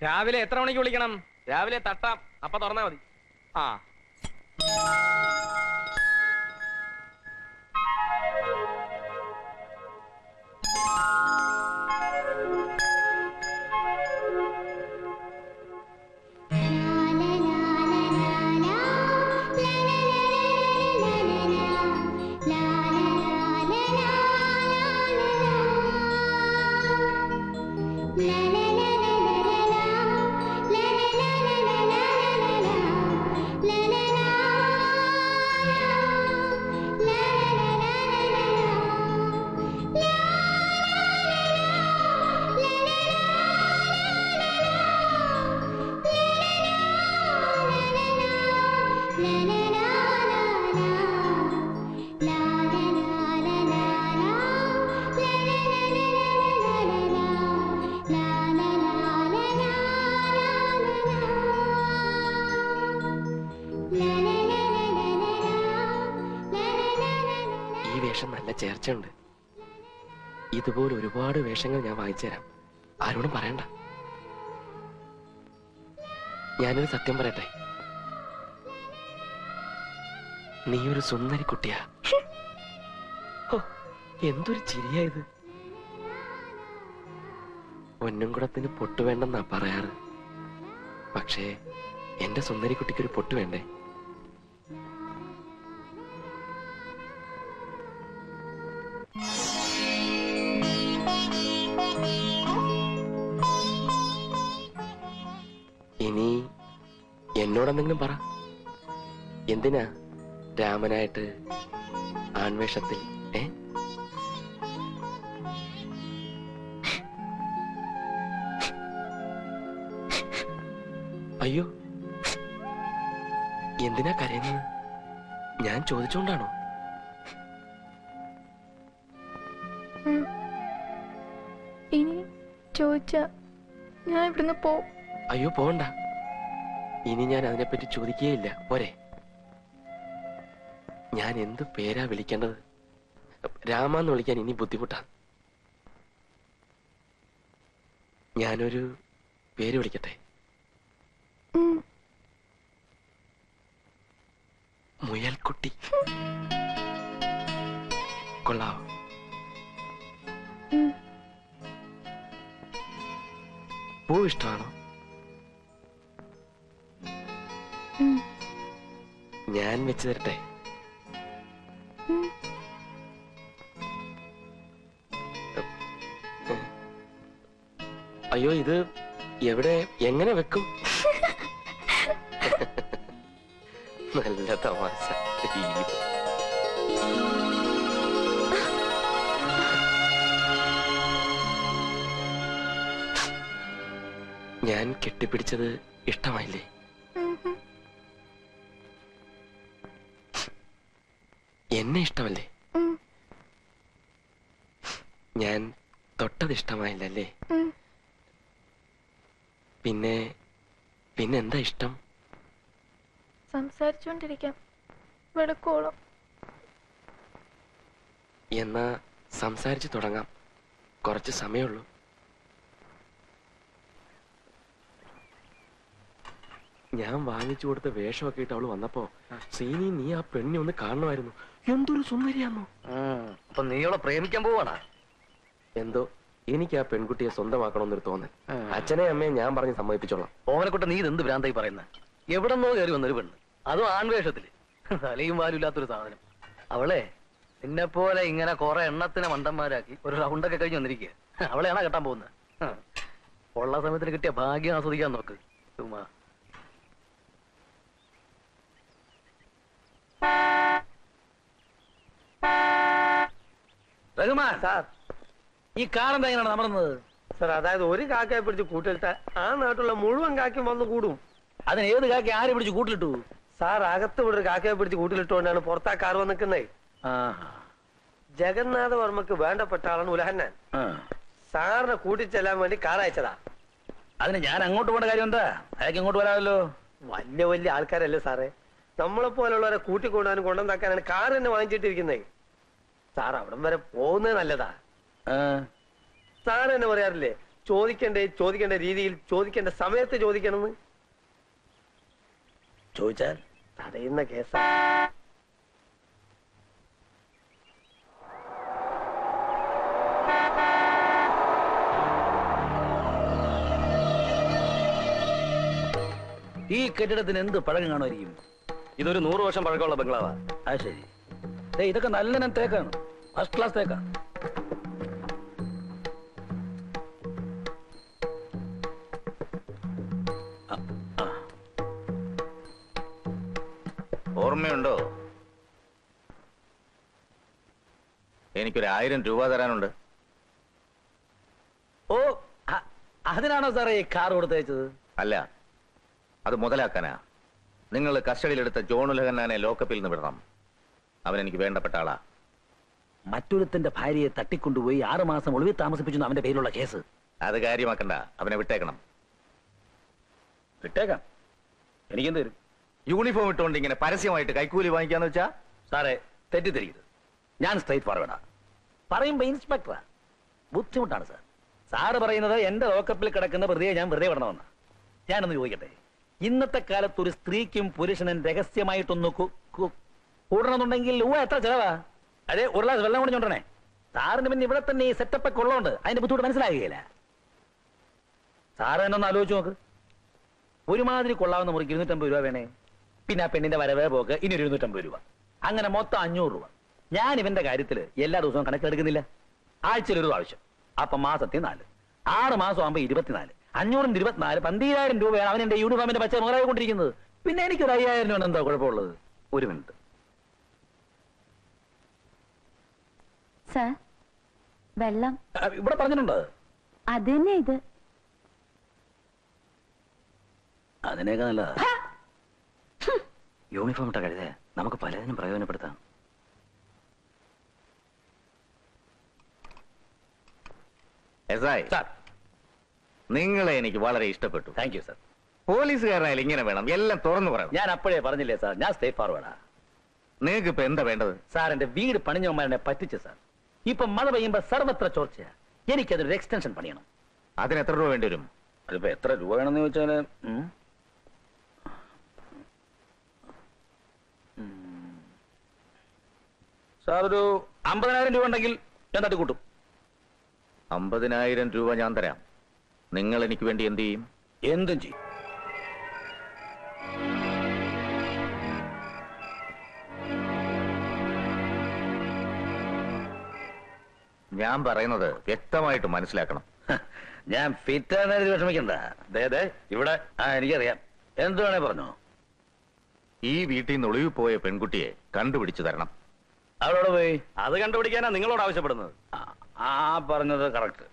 രാവിലെ എത്ര മണിക്ക് വിളിക്കണം? രാവിലെ തട്ടാം, അപ്പൊ തുറന്നാ മതി. ആ നല്ല ചേർച്ചയുണ്ട്. ഇതുപോലെ ഒരുപാട് വേഷങ്ങൾ ഞാൻ വാങ്ങിച്ചു തരാം, ആരോടും പറയണ്ട. ഞാനൊരു സത്യം പറയട്ടെ, നീ ഒരു സുന്ദരി കുട്ടിയാ. എന്തൊരു ചിരിയായത്. പൊന്നുംകുടത്തിന് പൊട്ടു വേണ്ടെന്നാ പറയാറ്, പക്ഷേ എന്റെ സുന്ദരി കുട്ടിക്കൊരു പൊട്ടു വേണ്ടേ? ഇനി എന്നോടെന്തെങ്കിലും പറ. എന്തിനാ രാമനായിട്ട് ആൺവേഷത്തിൽ? അയ്യോ, എന്തിനാ കരയുന്നത്? ഞാൻ ചോദിച്ചോണ്ടാണോ? ഇനി ചോദിച്ചാ ഞാൻ ഇവിടുന്ന് പോവും. അയ്യോ പോകണ്ട, ഇനി ഞാൻ അതിനെപ്പറ്റി ചോദിക്കുകയില്ല, പോരെ? ഞാൻ എന്ത് പേരാ വിളിക്കേണ്ടത്? രാമാന്ന് വിളിക്കാൻ ഇനി ബുദ്ധിമുട്ടാണ്. ഞാനൊരു പേര് വിളിക്കട്ടെ? മുയൽക്കുട്ടി കൊള്ളാവോ? പൂ ഇഷ്ടമാണോ? ഞാൻ വെച്ച് തരട്ടെ? അയ്യോ, ഇത് എവിടെ എങ്ങനെ വെക്കും? നല്ല തമാശ. ഞാൻ കെട്ടിപ്പിടിച്ചത് ഇഷ്ടമായില്ലേ? എന്നെ ഇഷ്ടമല്ലേ? ഞാൻ തൊട്ടത് ഇഷ്ടമായില്ലല്ലേ? പിന്നെ പിന്നെന്താ ഇഷ്ടം? സംസാരിച്ചോണ്ടിരിക്കാം വെളുക്കോളം. എന്നാ സംസാരിച്ചു തുടങ്ങാം, കുറച്ച് സമയമുള്ളൂ. ഞാൻ വാങ്ങിച്ചു കൊടുത്ത വേഷമൊക്കെ ഇട്ട് അവള് വന്നപ്പോ, സീനി നീ ആ പെണ്ണി ഒന്ന് കാണണമായിരുന്നു. എന്തൊരു സുന്ദരിയാന്നോ. അപ്പൊ നീ അവളെ പ്രേമിക്കാൻ പോവാണാ? എന്തോ എനിക്ക് ആ പെൺകുട്ടിയെ സ്വന്തമാക്കണമെന്നൊരു തോന്നൽ. അച്ഛനെ അമ്മയെ ഞാൻ പറഞ്ഞ് സമ്മതിപ്പിച്ചോളാം. ഓവനെക്കൊട്ട നീ ഇതെന്ത് ഭ്രാന്തായി പറയുന്നത്? എവിടെന്നോ കയറി വന്നൊരു പെണ്ണ്, അതും ആൺവേഷത്തില്, തലയും വാലും ഇല്ലാത്തൊരു സാധനം. അവളെ നിന്നെ പോലെ ഇങ്ങനെ കുറെ എണ്ണത്തിനെ മണ്ടന്മാരാക്കി ഒരു റൗണ്ടൊക്കെ കഴിഞ്ഞ് വന്നിരിക്കുക. അവളെയാണോ കെട്ടാൻ പോകുന്നത്? ഉള്ള സമയത്തിന് കിട്ടിയ ഭാഗ്യം ആസ്വദിക്കാൻ നോക്ക്. ചുമ്മാ റഹ്മാൻ സാർ, ഈ കാറെന്താ എങ്ങനെയാണ് അമർന്നത്? സാർ, അതായത് ഒരു കാക്കയെ പിടിച്ച് കൂട്ടിലിട്ടാൽ ആ നാട്ടിലുള്ള മുഴുവൻ കാക്കയും വന്ന് കൂടും. അതിന് ഏത് കാക്ക ആരെ പിടിച്ച് കൂട്ടിലിട്ടു? സാർ, അകത്ത് ഇവിടെ ഒരു കാക്കയെ പിടിച്ച് കൂട്ടിലിട്ടുകൊണ്ടാണ് പുറത്താ കാർ വന്ന് നിൽക്കുന്നത്. ജഗന്നാഥ വർമ്മക്ക് വേണ്ടപ്പെട്ട ആളാണ് ഉലഹന്നാൻ. സാറിനെ കൂട്ടിച്ചെല്ലാൻ വേണ്ടി കാർ അയച്ചതാ. അതിന് ഞാൻ അങ്ങോട്ട് പോകേണ്ട കാര്യം എന്താ? അയാൾക്ക് ഇങ്ങോട്ട് വരാമല്ലോ. വലിയ വലിയ ആൾക്കാരല്ലേ സാറേ, നമ്മളെ പോലുള്ളവരെ കൂട്ടിക്കൊണ്ടുപോകാനും കൊണ്ടുവന്നാക്കാനാണ് കാർ തന്നെ വാങ്ങിച്ചിട്ടിരിക്കുന്നത്. സാർ അവിടം വരെ പോകുന്നത് നല്ലതാ. സാർ തന്നെ പറയാറില്ലേ, ചോദിക്കേണ്ട രീതിയിൽ ചോദിക്കേണ്ട സമയത്ത് ചോദിക്കണമെന്ന് ചോദിച്ചാൽ തടയുന്ന കേസാ. ഈ കെട്ടിടത്തിന് എന്ത് പഴക്കം കാണുമായിരിക്കും? ഇതൊരു 100 വർഷം പഴക്കമുള്ള ബംഗ്ലാവാ. ആ ശരി. ഇതൊക്കെ നല്ല തേക്കാണ്, ഫസ്റ്റ് ക്ലാസ് തേക്കാണ്. ഓർമ്മയുണ്ടോ? എനിക്കൊരു 1000 രൂപ തരാനുണ്ട്. ഓ, അതിനാണോ സാറേ ഈ കാർ കൊടുത്തയച്ചത്? അല്ല, അത് മുതലാക്കാനാ. നിങ്ങൾ കസ്റ്റഡിയിലെടുത്ത ജോൺ ഉലഹന്നാനെ ലോക്കപ്പിൽ നിന്ന് വിടണം. അവൻ എനിക്ക് വേണ്ടപ്പെട്ട ആളാ. മറ്റൊരുത്തന്റെ ഭാര്യയെ തട്ടിക്കൊണ്ടുപോയി 6 മാസം ഒളിവിൽ താമസിപ്പിച്ചു അവന്റെ പേരിലുള്ള കേസ്. അത് കാര്യമാക്കണ്ട, അവനെ വിട്ടേക്കണം. വിട്ടേക്കാം, എനിക്കെന്ത് തരും? യൂണിഫോം ഇട്ടുകൊണ്ട് ഇങ്ങനെ പരസ്യമായിട്ട് കൈക്കൂലി വാങ്ങിക്കാന്ന് വെച്ചാ? സാറേ തെറ്റിദ്ധരിക്കരുത്, ഞാൻ സ്ട്രൈറ്റ് ഫോർവേഡാ. പറയുമ്പോ ഇൻസ്പെക്ടറാ. ബുദ്ധിമുട്ടാണ് സാർ. സാറ് പറയുന്നത് എന്റെ ലോക്കപ്പിൽ കിടക്കുന്ന പ്രതിയെ ഞാൻ വെറുതെ വിടണമെന്നാ. ഞാനൊന്ന് ചോദിക്കട്ടെ, ഇന്നത്തെ കാലത്ത് ഒരു സ്ത്രീക്കും പുരുഷനും രഹസ്യമായിട്ടൊന്ന് കൂടണമെന്നുണ്ടെങ്കിൽ എത്ര ചെലവാ? അതെ, 1 ഗ്ലാസ് വെള്ളം കൊണ്ടുണ്ടേ. സാറിന് പിന്നെ ഇവിടെ തന്നെ ഈ സെറ്റപ്പ് ഒക്കെ ഉള്ളതുകൊണ്ട് അതിന്റെ ബുദ്ധിമുട്ട് മനസ്സിലാകുകയില്ല. സാറ് തന്നെ ഒന്ന് ആലോചിച്ച് നോക്ക്. ഒരുമാതിരി കൊള്ളാവുന്ന മുറിക്ക് 250 രൂപ വേണേ. പിന്നെ ആ പെണ്ണിന്റെ വരവേ പോക്ക് ഇനി 250 രൂപ. അങ്ങനെ മൊത്തം 500 രൂപ. ഞാൻ ഇവന്റെ കാര്യത്തിൽ എല്ലാ ദിവസവും കണക്കെടുക്കുന്നില്ല. ആഴ്ചയിൽ 1 പ്രാവശ്യം. അപ്പൊ മാസത്തിൽ 4, 6 മാസം ആകുമ്പോ 24, 500 24, 12,000 രൂപയാണ് അവൻ എന്റെ യൂണിഫോമിന്റെ പച്ച മുതലായി കൊണ്ടിരിക്കുന്നത്. പിന്നെ എനിക്കൊരു 5,000 രൂപ എന്താ കുഴപ്പമുള്ളത്? 1 മിനിറ്റ്. സർ, വെള്ളം ഇവിടെ പറഞ്ഞിട്ടുണ്ട്. അത് തന്നെ ഇത്. അതിനേക്കാൾ നല്ലതാ. യൂണിഫോം ഇട്ട കഴുതേ നമുക്ക് പലതിനും പ്രയോജനപ്പെടുത്താം. സാർ, നിങ്ങളെ എനിക്ക് വളരെ ഇഷ്ടപ്പെട്ടു. Thank you sir. പോലീസുകാരനായാലും ഇങ്ങനെ വേണം, എല്ലാം തുറന്നു പറയണം. ഞാൻ അപ്പോഴേ പറഞ്ഞില്ലേ സാർ, ഞാൻ സ്റ്റേ ഫോർവേഡാ. നിങ്ങൾക്ക് ഇപ്പൊ എന്താ വേണ്ടത്? സാർ, എന്റെ വീട് പണിഞ്ഞവന്മാരെ പറ്റിച്ചു സാർ. ഇപ്പൊ മഴ പെയ്യുമ്പോ സർവത്ര ചോർച്ചയാ. എനിക്കതൊരു എക്സ്റ്റൻഷൻ പണിയണം. അതിന് എത്ര രൂപ വേണ്ടി വരും? അതിപ്പോ എത്ര രൂപ വേണമെന്ന് ചോദിച്ചാല് സാർ ഒരു 50,000 രൂപ ഉണ്ടെങ്കിൽ ഞാൻ തട്ടിക്കൂട്ടും. 50,000 രൂപ ഞാൻ തരാം. നിങ്ങൾ എനിക്ക് വേണ്ടി എന്ത് ചെയ്യും? എന്തും ചെയ്യും. ഞാൻ പറയുന്നത് വ്യക്തമായിട്ട് മനസ്സിലാക്കണം. ഞാൻ ഫിറ്റാണ് വിഷമിക്കണ്ട. അതെ ഇവിടെ എനിക്കറിയാം. എന്ത് വേണേ പറഞ്ഞോ. ഈ വീട്ടിൽ നിന്ന് ഒളിവിൽ പോയ പെൺകുട്ടിയെ കണ്ടുപിടിച്ചു തരണം. അവളോട് പോയി. അത് കണ്ടുപിടിക്കാനാ നിങ്ങളോട് ആവശ്യപ്പെടുന്നത്. ആ പറഞ്ഞത് കറക്റ്റ്.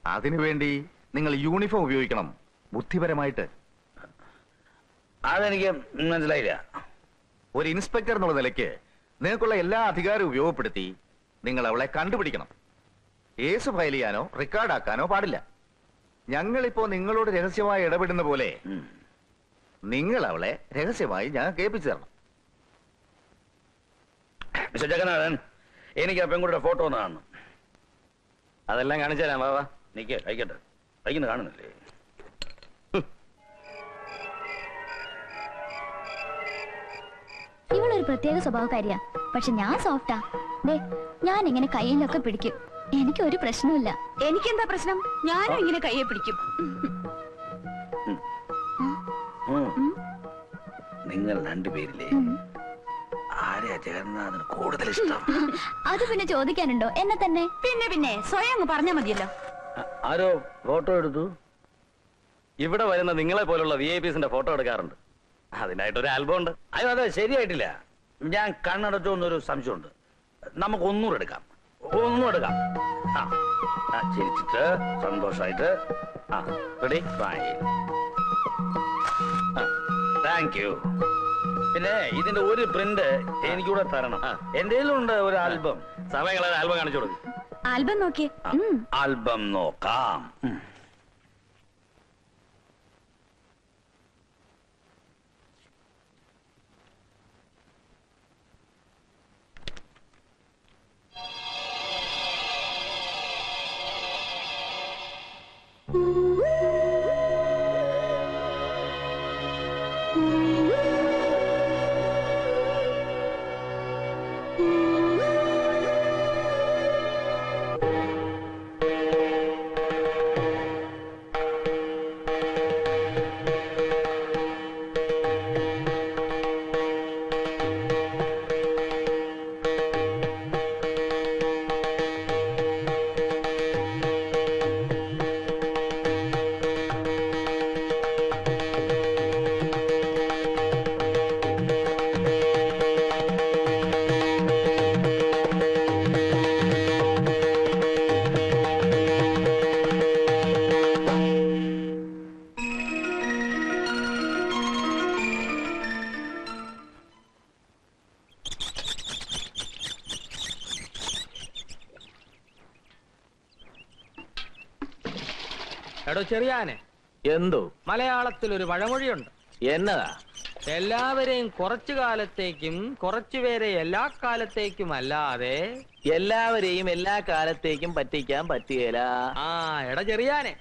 അതിനുവേണ്ടി നിങ്ങൾ യൂണിഫോം ഉപയോഗിക്കണം, ബുദ്ധിപരമായിട്ട്. അതെനിക്ക് മനസ്സിലായില്ല. ഒരു ഇൻസ്പെക്ടർ എന്നുള്ള നിലയ്ക്ക് നിങ്ങൾക്കുള്ള എല്ലാ അധികാരവും ഉപയോഗപ്പെടുത്തി നിങ്ങൾ അവളെ കണ്ടുപിടിക്കണം. കേസ് ഫയൽ ചെയ്യാനോ റെക്കോർഡാക്കാനോ പാടില്ല. ഞങ്ങളിപ്പോ നിങ്ങളോട് രഹസ്യമായി ഇടപെടുന്ന പോലെ നിങ്ങൾ അവളെ രഹസ്യമായി ഞാൻ കേൾപ്പിച്ചു തരണം. മിസ്റ്റർ ജഗന്നാഥൻ, എനിക്ക് ആ പെൺകുട്ടിയുടെ ഫോട്ടോ ഒന്ന് കാണണം. അതെല്ലാം കാണിച്ചു തരാം. വാ, നിക്ക്, അയക്കട്ടെ. അയക്കുന്ന കാണുന്നില്ലേ? ഇവളൊരു പ്രത്യേക സ്വഭാവക്കാരിയാ. പക്ഷെ ഞാൻ സോഫ്റ്റാ. ഞാൻ ഇങ്ങനെ കയ്യിലൊക്കെ പിടിക്കും. എനിക്കൊരു പ്രശ്നമില്ല. എനിക്കെന്താ പ്രശ്നം? ഞാനും ഇങ്ങനെ കയ്യെ പിടിക്കും. നിങ്ങൾ രണ്ടുപേരില്ലേ ആരെയാ ജഗന്നാഥന് കൂടുതൽ ഇഷ്ടം? അത് പിന്നെ ചോദിക്കാനുണ്ടോ? എന്നെ തന്നെ. പിന്നെ സ്വയം അങ്ങ് പറഞ്ഞാ മതിയല്ലോ. ആരോ ഫോട്ടോ എടുത്തു. ഇവിടെ വരുന്ന നിങ്ങളെ പോലുള്ള VIPസിന്റെ ഫോട്ടോ എടുക്കാറുണ്ട്. അതിനായിട്ടൊരു ആൽബം ഉണ്ട്. അയ്യോ, അതെ, ശരിയായിട്ടില്ല. ഞാൻ കണ്ണടച്ചോ എന്നൊരു സംശയമുണ്ട്. നമുക്ക് ഒന്നുകൂടെ എടുക്കാം. ചിരിച്ചിട്ട് സന്തോഷായിട്ട്. റെഡി? Thank you. പിന്നെ ഇതിന്റെ ഒരു പ്രിന്റ് എനിക്കൂടെ തരണം. എന്റെ ഉണ്ട് ഒരു ആൽബം. സമയങ്ങളെ ആൽബം കാണിച്ചു കൊടുക്കും. ആൽബം നോക്കിയേ. ആൽബം നോക്കാം. എടോ ചെറിയാനെ, എന്തോ മലയാളത്തിൽ ഒരു പഴമൊഴിയുണ്ട്. എന്നതാ? എല്ലാവരെയും കുറച്ചു കാലത്തേക്കും കുറച്ചുപേരെ എല്ലാ കാലത്തേക്കും അല്ലാതെ എല്ലാവരെയും എല്ലാ കാലത്തേക്കും പറ്റിക്കാൻ പറ്റിയല്ല. ആ എടാ ചെറിയാനെ,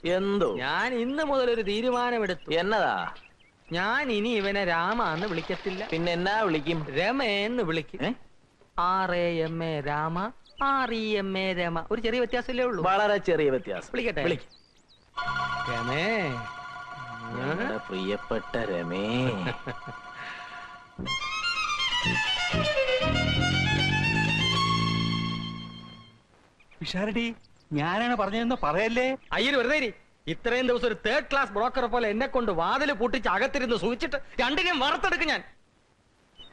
എന്തോ? ഞാൻ ഇന്ന് മുതൽ ഒരു തീരുമാനമെടുത്തു. എന്നതാ? ഞാൻ ഇനി ഇവനെ രാമ എന്ന് വിളിക്കത്തില്ല. പിന്നെ എന്നാ വിളിക്കും? രമേന്ന് വിളിക്കും. RAMA Rama, REMA Rama. ഒരു ചെറിയ വ്യത്യാസമല്ലേ ഉള്ളൂ. വളരെ ചെറിയ വ്യത്യാസം. വിളിക്കട്ടെ? വിളിക്കും. രമേ. ഞങ്ങളുടെ പ്രിയപ്പെട്ട രമേ. വിശാരടി, ഞാനാണ് പറഞ്ഞതെന്ന് പറയല്ലേ. അയ്യോ വെറുതെ ഇരി. ഇത്രയും ദിവസം ഒരു തേർഡ് ക്ലാസ് ബ്രോക്കറെ പോലെ എന്നെ കൊണ്ട് വാതിൽ പൂട്ടിച്ച് അകത്തിരുന്ന് സൂചിച്ചിട്ട് രണ്ടിനെയും വറുത്തെടുക്കും ഞാൻ.